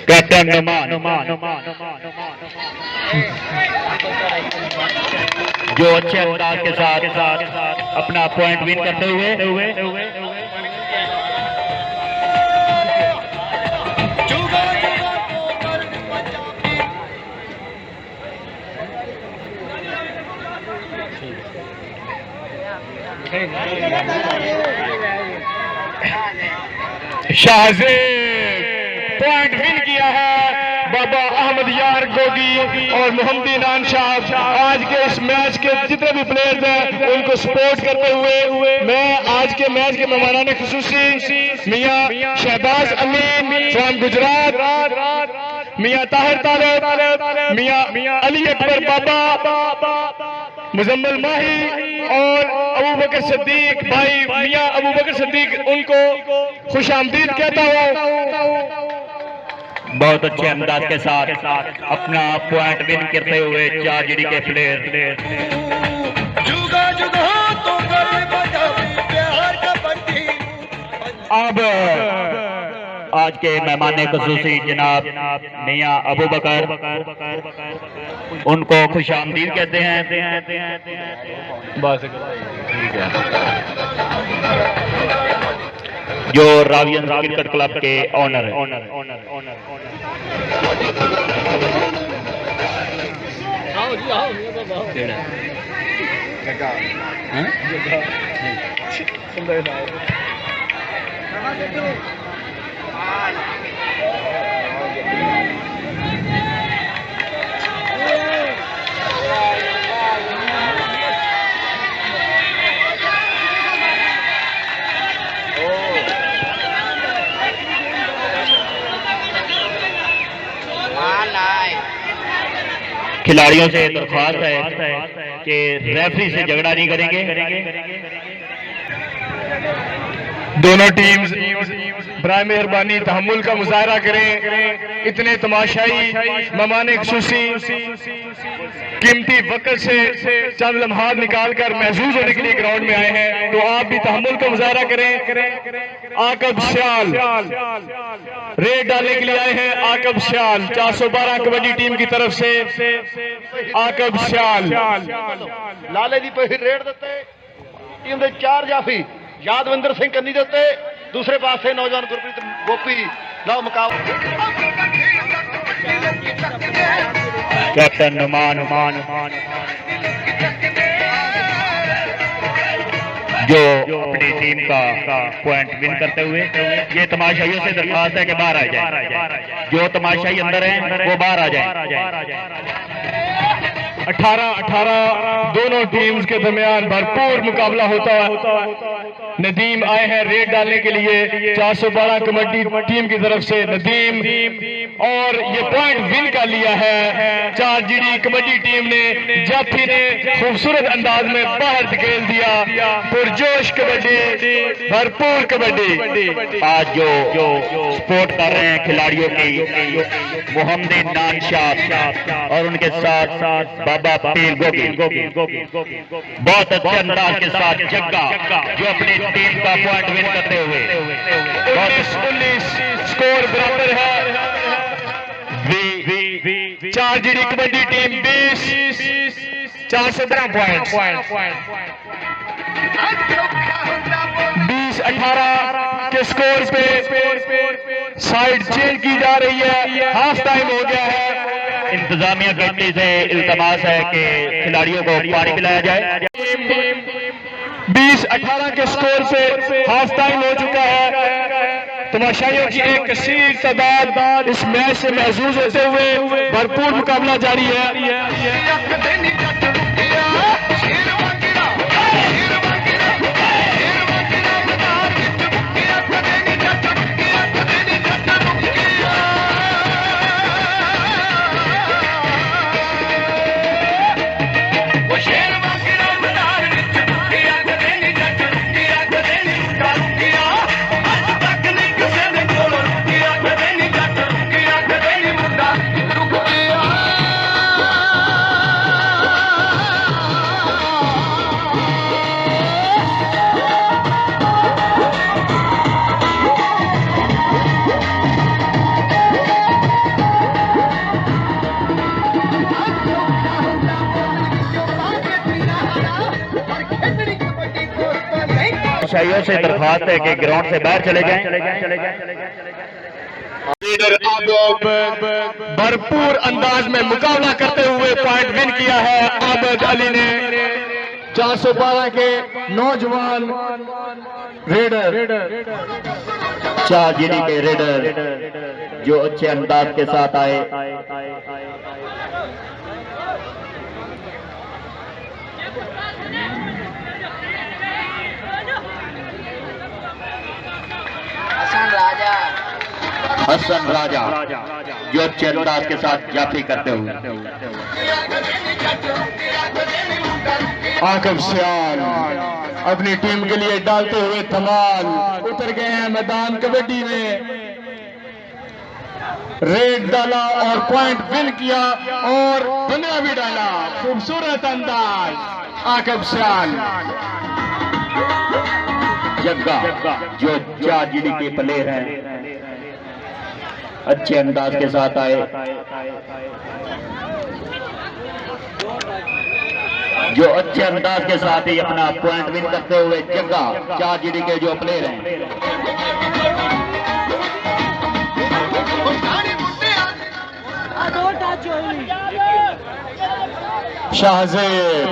Captain Numan जो अच्छे अंदाज के साथ अपना पॉइंट विन करते हुए शाहजेब पॉइंट विन किया है। बाबा अहमद यार गोगी और मोहम्मद इनान शाह आज के इस मैच के जितने भी प्लेयर्स हैं उनको सपोर्ट करते हुए मैं आज के मैच के मेहमानान खुसूसी मियां शहबाज अमीन फ्रॉम गुजरात, मियां ताहिर तालिब, मियां अली अकबर बाबा, मुजम्मल माही और अबू बकर सिद्दीक भाई मियां अबू बकर सिद्दीक, उनको खुश आमदीद कहता हूँ। बहुत अच्छे अंदाज के साथ अपना पॉइंट विन करते हुए चार जीडी के प्लेयर अब आज के मेहमान खुसूसी जनाब मियां अबू बकर, उनको खुश आमदीद कहते हैं। बस ठीक है। जो रावियन क्रिकेट क्लब के ऑनर है। खिलाड़ियों से दरख्वास्त है कि रेफरी से झगड़ा नहीं करेंगे। दोनों टीम्स बराए मेहरबानी तहम्मुल का मुजाहरा करें। इतने तमाशाई मेहमान खुसूसी कीमती वक्त से चंद लम्हात निकाल कर महसूस होने के लिए ग्राउंड में आए हैं, तो आप भी तहम्मुल का मुजाहरा करें। आकब श्याल रेड डालने के लिए आए हैं। आकब श्याल 412 कबड्डी टीम की तरफ से आकब श्याल लाले दी पहली रेड देते टीम दे 4 जाफी यादविंदर सिंह कन्नी देते, दूसरे पास से नौजवान गुरप्रीत गोपी लो मुकाबला कैप्टन नुमान जो अपनी टीम का पॉइंट विन करते हुए ये तमाशाइयों से दरख्वास्त है कि बाहर आ जाए। जो तमाशाई अंदर हैं वो बाहर आ जाए। 18-18 दोनों टीम्स के दरमियान भरपूर मुकाबला होता है। नदीम आए हैं रेड डालने के लिए 412 कबड्डी टीम की तरफ से नदीम, और ये पॉइंट विन कर लिया है। 4 जीडी कबड्डी टीम ने जाफी ने खूबसूरत अंदाज में बाहर धकेल दिया। पुरजोश कबड्डी, भरपूर कबड्डी। आज जो सपोर्ट कर रहे हैं खिलाड़ियों की मोहम्मद इनान शाह और उनके साथ बाबा पीर गोगी बहुत अच्छे अंदाज के साथ जग्गा जो अपनी टीम का पॉइंट विन करते हुए 19 स्कोर बराबर है। 4 जीडी कबड्डी टीम 20 417 पॉइंट 20-18 के स्कोर पे साइड चेंज की जा रही है। हाफ टाइम हो गया है। इंतजामिया कमेटी से इल्तमास है कि खिलाड़ियों को पानी पिलाया जाए। 20-18 के स्कोर पे हाफ टाइम हो चुका है। तमाशाइयों की एक कसीर तादाद इस मैच से महसूस होते हुए भरपूर मुकाबला जारी है। तमाशाइयों से दरख्वास्त है कि ग्राउंड से बाहर चले जाएं। लीडर आबद भरपूर अंदाज में मुकाबला करते हुए पॉइंट विन किया है आबद अली ने। 412 के नौजवान रेडर 4 जीडी के रेडर जो अच्छे अंदाज के साथ आए। हसन राजा जो अच्छे अंदाज के साथ जाफी करते हुए। आकब सियाल अपनी टीम के लिए डालते हुए धमाल उतर गए हैं मैदान कबड्डी में। रेड डाला और पॉइंट विन किया और बना भी डाला। खूबसूरत अंदाज आकब सियाल। जग्गा जो 4 जीडी के प्लेयर हैं अच्छे अंदाज के साथ आए। जो अच्छे अंदाज के साथ ही अपना पॉइंट विन करते हुए जग्गा 4 जीडी के जो प्लेयर हैं। शाहजेब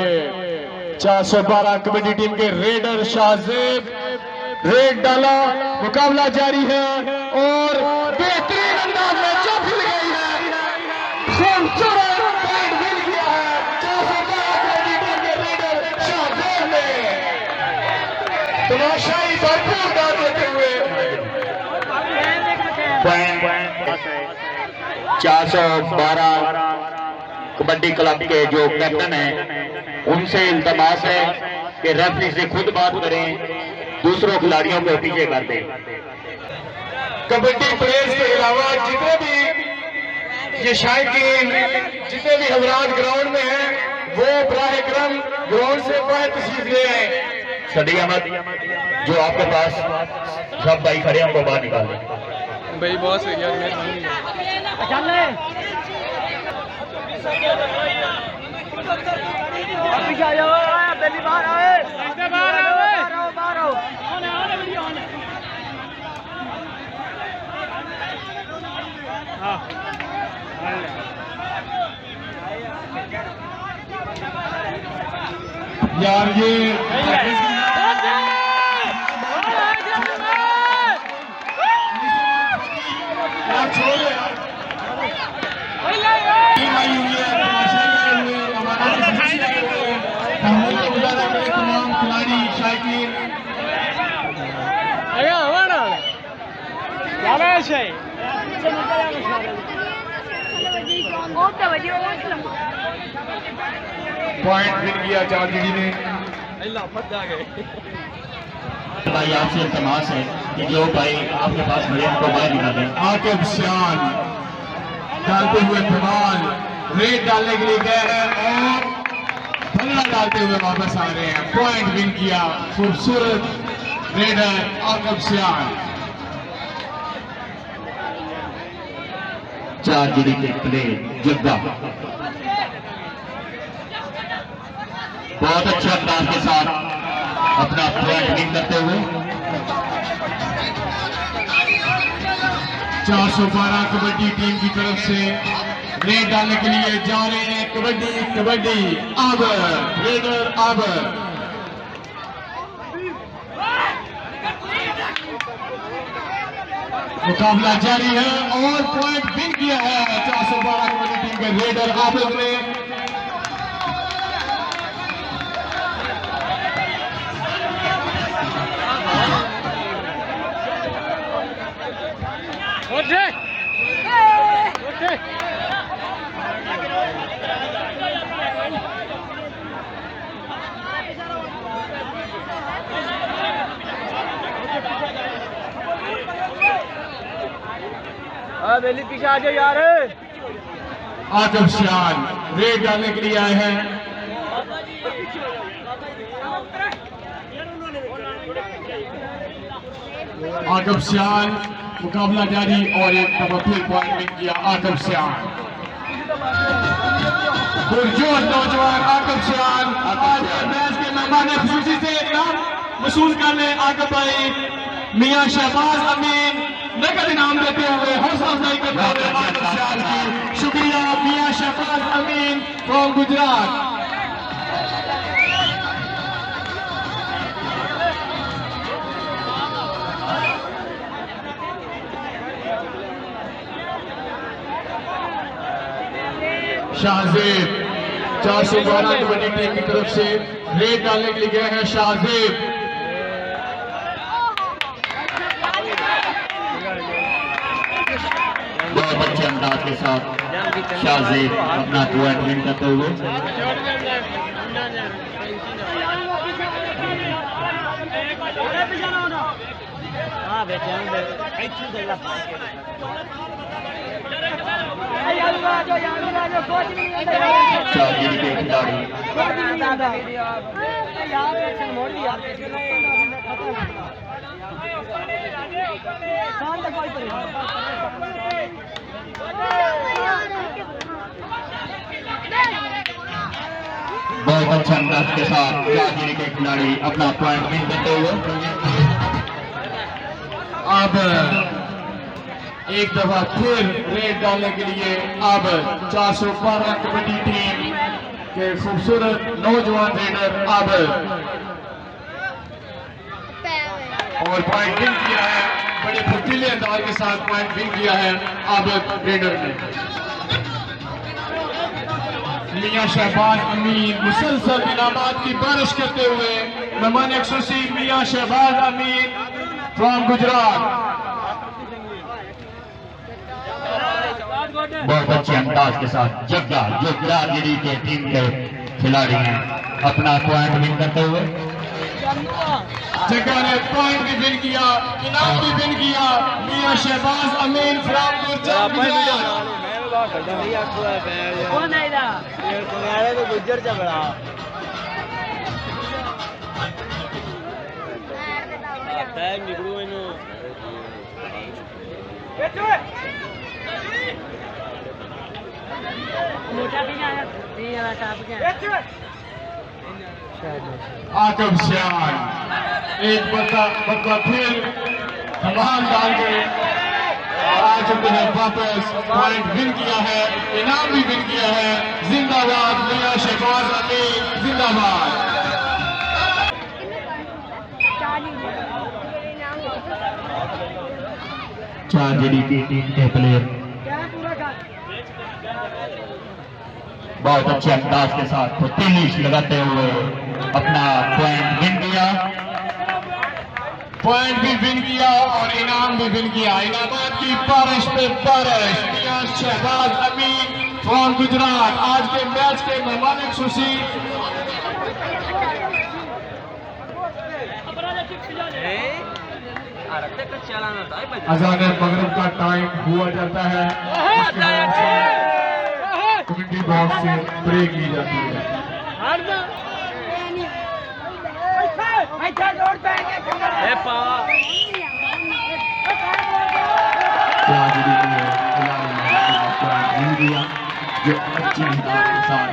412 कबड्डी टीम के रेडर शाहजेब रेड डाला। मुकाबला जारी है और बेहतरीन अंदाज में चौक गई है। खूबसूरत पॉइंट विन किया है 412 कबड्डी टीम के रेडर शाहजेब ने। तमाशाई भरपूर डाल देते हुए 412 कबड्डी क्लब के जो कैप्टन हैं उनसे इल्तमास है कि रेफरी से खुद बात करें, दूसरों खिलाड़ियों को पीछे कर दें। कबड्डी प्लेयर्स के अलावा जितने भी ये शायकीन जितने भी हजरात ग्राउंड में हैं वो बराह करम ग्राउंड से बाहर तशरीफ ले आए। सदी अहमद जो आपके पास सब भाई खड़े हैं उनको बाहर निकालें। भाई बॉस हो गया यार ये यार छोड़ो यार टीम आई हुई है, तमाशा किए हुए हमारा खुशी आए हुए तहमुल का मुजाहरा करें तमाम खिलाड़ी शायकीन। पॉइंट विन किया 4 जीडी ने। भाई आपसे इल्तमास है कि जो भाई आपके पास खड़े हैं उनको बाहर निकालें। आकिब सियाल डालते हुए धमाल रेड डालने के लिए गए हैं और भल्ला डालते हुए वापस आ रहे हैं। पॉइंट विन किया खूबसूरत रेडर आकिब सियाल। 4 जीडी के प्लेयर जग्गा बहुत अच्छे अंदाज के साथ अपना पॉइंट विन करते हुए। 412 कबड्डी टीम की तरफ से रेड डालने के लिए जा रहे हैं। कबड्डी कबड्डी आबर रेडर आबर। मुकाबला जारी है और पॉइंट विन किया है 412 कबड्डी टीम के रेडर आबर ने। बेली पीछे आ जाओ यार। आकिब सियाल रेड डालने के लिए आए हैं। आकिब सियाल मुकाबला जारी और एक दफा फिर पॉइंट विन किया आकिब सियाल। पुरजोश नौजवान आकिब सियाल आज मैच के मेहमान खुशी से नाम वसूल करने आगे भाई मियां शहबाज अमीन नकद इनाम देते हुए हौसला अफजाई करते हुए मानव सियाल की शुक्रिया मियां शहबाज अमीन फ्रॉम गुजरात। शाहजेब 412 कबड्डी टीम की तरफ से रेड डालने के लिए गए हैं शाहजेब। बहुत अच्छे अंदाज के साथ शाहजेब अपना पॉइंट विन करते हुए चारगिरी के खिलाड़ी बहुत अच्छा अंदाज के साथ चारगिरी के खिलाड़ी अपना पॉइंट विन करते हुए अब एक दफा फिर रेड डालने के लिए अब 412 कबड्डी टीम के खूबसूरत नौजवान रेडर अब और पॉइंट विन किया है, बड़े फुर्तीले अंदाज के साथ पॉइंट विन किया है अब रेडर ने। मियां शहबाज अमीन मुसलसल इनामात की बारिश करते हुए मेहमान एक्सोसी मियां शहबाज अमीन फ्रॉम गुजरात। बहुत अच्छे अंदाज के साथ जग्गा जो चारगिरी के टीम के खिलाड़ी हैं अपना पॉइंट विन करते हुए जगह ने पॉइंट भी विन किया, इनाम भी विन किया मियां शहबाज अमीन फ्रॉम गुजरात। गुजर चबड़ा निकलू इन आकब श्यान एक बदला फिर धमाल डाल के आ चुके हैं वापस, पॉइंट विन किया है, इनाम भी विन किया है। जिंदाबाद मियां शहबाज अमीन, जिंदाबाद। चारगिरी की टीम के प्लेयर बहुत अच्छे अंदाज के साथ फुर्तीली लगाते हुए अपना पॉइंट विन किया, पॉइंट भी विन किया और इनाम भी विन किया। इनामात की बारिश पे बारिश मियां शहबाज अमीन फ्रॉम गुजरात आज के मैच के मेहमान खुशी। अजान मगरिब का टाइम हुआ जाता है, कमेटी बॉक्स से ब्रेक ली जाती है। जो अच्छी अंदाज के साथ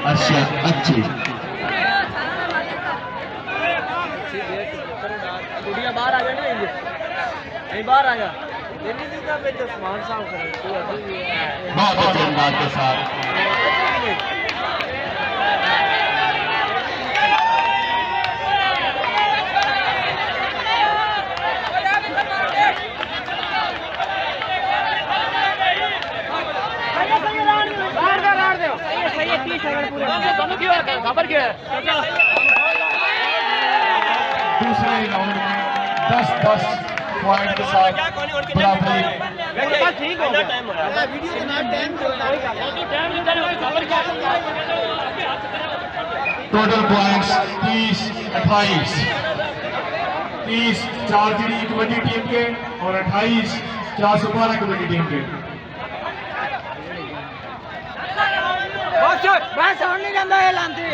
अरशद अच्छी बाहर आ जाए ना, बाहर आ जा सामान साफ कर बहुत अच्छे अंदाज के साथ दूसरे राउंड में 10-10 पॉइंट के साथ बराबरी। टोटल पॉइंट्स 30-28, 30 चारगिरी कबड्डी टीम के और 28 412 कबड्डी टीम के। नहीं जाता है लांती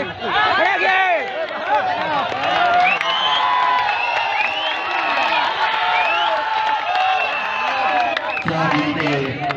चारगिरी के